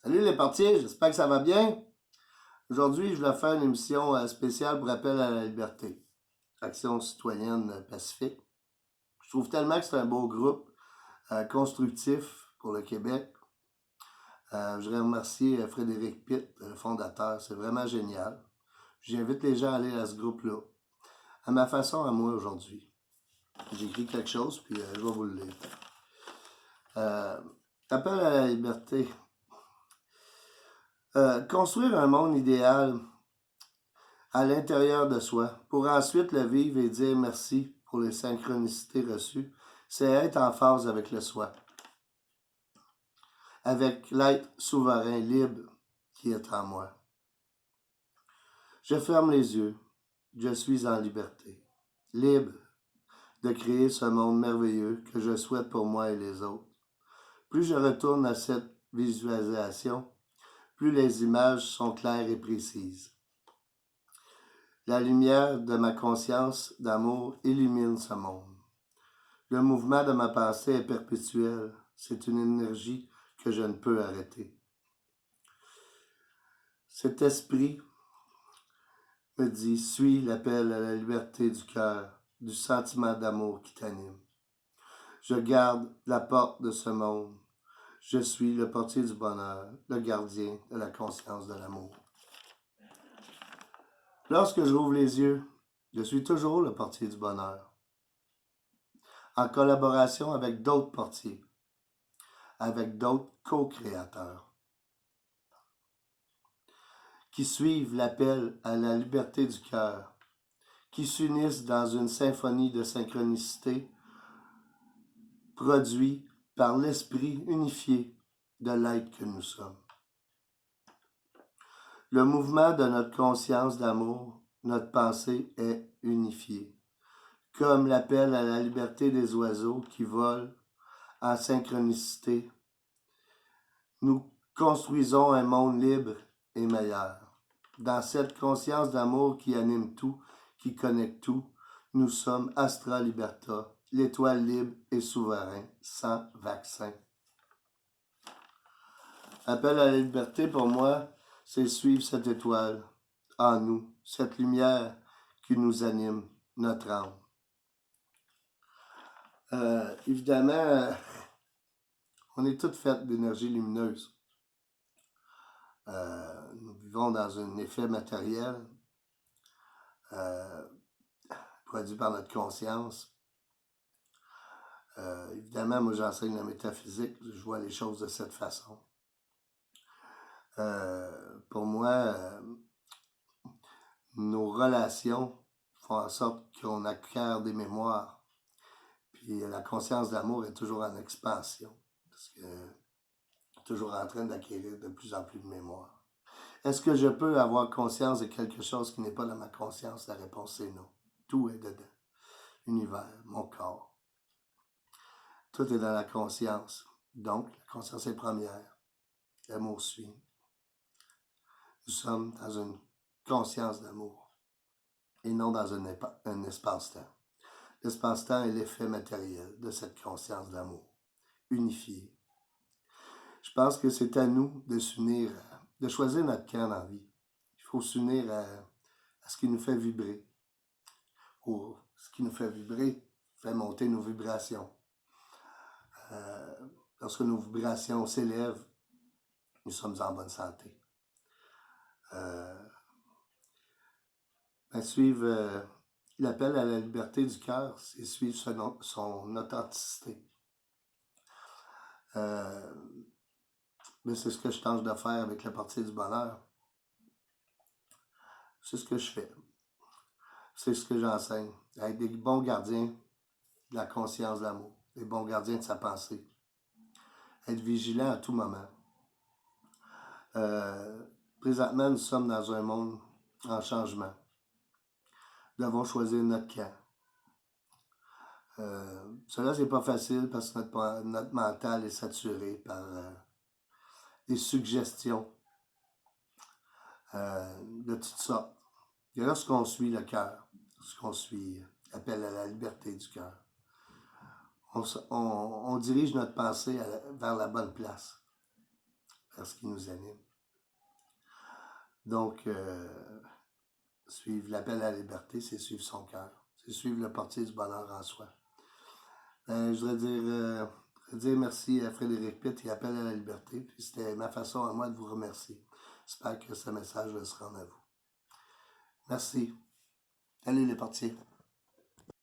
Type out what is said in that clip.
Salut les portiers, j'espère que ça va bien. Aujourd'hui, je voulais faire une émission spéciale pour Appel à la liberté, Action citoyenne pacifique. Je trouve tellement que c'est un beau groupe constructif pour le Québec. Je voudrais remercier Frédéric Pitt, le fondateur. C'est vraiment génial. J'invite les gens à aller à ce groupe-là, à ma façon, à moi aujourd'hui. J'ai écrit quelque chose, puis je vais vous le lire. Appel à la liberté. Construire un monde idéal à l'intérieur de soi, pour ensuite le vivre et dire merci pour les synchronicités reçues, c'est être en phase avec le soi, avec l'être souverain, libre qui est en moi. Je ferme les yeux, je suis en liberté, libre de créer ce monde merveilleux que je souhaite pour moi et les autres. Plus je retourne à cette visualisation, plus les images sont claires et précises. La lumière de ma conscience d'amour illumine ce monde. Le mouvement de ma pensée est perpétuel. C'est une énergie que je ne peux arrêter. Cet esprit me dit, suis l'appel à la liberté du cœur, du sentiment d'amour qui t'anime. Je garde la porte de ce monde. Je suis le portier du bonheur, le gardien de la conscience de l'amour. Lorsque j'ouvre les yeux, je suis toujours le portier du bonheur, en collaboration avec d'autres portiers, avec d'autres co-créateurs, qui suivent l'appel à la liberté du cœur, qui s'unissent dans une symphonie de synchronicité produite par l'esprit unifié de l'être que nous sommes. Le mouvement de notre conscience d'amour, notre pensée est unifié, comme l'appel à la liberté des oiseaux qui volent en synchronicité. Nous construisons un monde libre et meilleur. Dans cette conscience d'amour qui anime tout, qui connecte tout, nous sommes Astra Liberta, l'étoile libre et souverain, sans vaccin. Appel à la liberté, pour moi, c'est suivre cette étoile en nous, cette lumière qui nous anime, notre âme. Évidemment, on est toutes faites d'énergie lumineuse. Nous vivons dans un effet matériel produit par notre conscience. Évidemment, moi j'enseigne la métaphysique, je vois les choses de cette façon. Pour moi, nos relations font en sorte qu'on acquiert des mémoires. Puis la conscience d'amour est toujours en expansion, parce que toujours en train d'acquérir de plus en plus de mémoire. Est-ce que je peux avoir conscience de quelque chose qui n'est pas dans ma conscience? La réponse est non. Tout est dedans. L'univers, mon corps. Tout est dans la conscience. Donc, la conscience est première. L'amour suit. Nous sommes dans une conscience d'amour et non dans un espace-temps. L'espace-temps est l'effet matériel de cette conscience d'amour, unifiée. Je pense que c'est à nous de s'unir, de choisir notre camp dans la vie. Il faut s'unir à ce qui nous fait vibrer. Ce qui nous fait vibrer fait monter nos vibrations. Lorsque nos vibrations s'élèvent, nous sommes en bonne santé. Suivre l'appel à la liberté du cœur, c'est suivre son authenticité. Mais c'est ce que je tente de faire avec la partie du bonheur. C'est ce que je fais. C'est ce que j'enseigne. Être des bons gardiens de la conscience de l'amour, des bons gardiens de sa pensée. Être vigilant à tout moment. Présentement, nous sommes dans un monde en changement. Nous devons choisir notre camp. Cela, c'est pas facile parce que notre mental est saturé par des suggestions de toutes sortes. Et lorsqu'on suit le cœur, lorsqu'on suit l'appel à la liberté du cœur, on dirige notre pensée vers la bonne place. vers ce qui nous anime. Donc, suivre l'appel à la liberté, c'est suivre son cœur. C'est suivre le portier du bonheur en soi. Je voudrais dire merci à Frédéric Pitt et Appel à la liberté. Puis c'était ma façon à moi de vous remercier. J'espère que ce message va se rendre à vous. Merci. Allez les portiers.